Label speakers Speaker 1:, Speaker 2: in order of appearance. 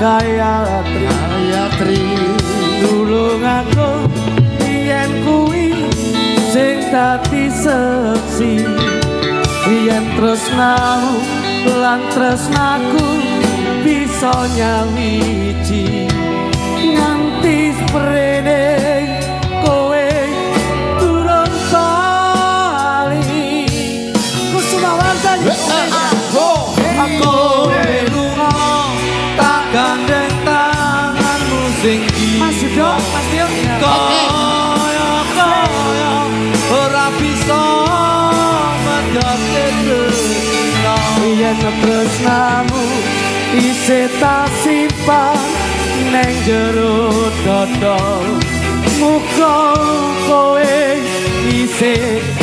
Speaker 1: Gayatri tulung aku yen kuwi sing dadi seksi yen tresnamu lan tresnaku bisa nyawiji nganti sprene kowe turun bali Kusumawardhan aku lunga tak gandeng tanganmu sing Mas Yudo Mas Dio kaya ora bisa mengerti yen tresnamu isih tak simpan neng jero dada muga kowe isih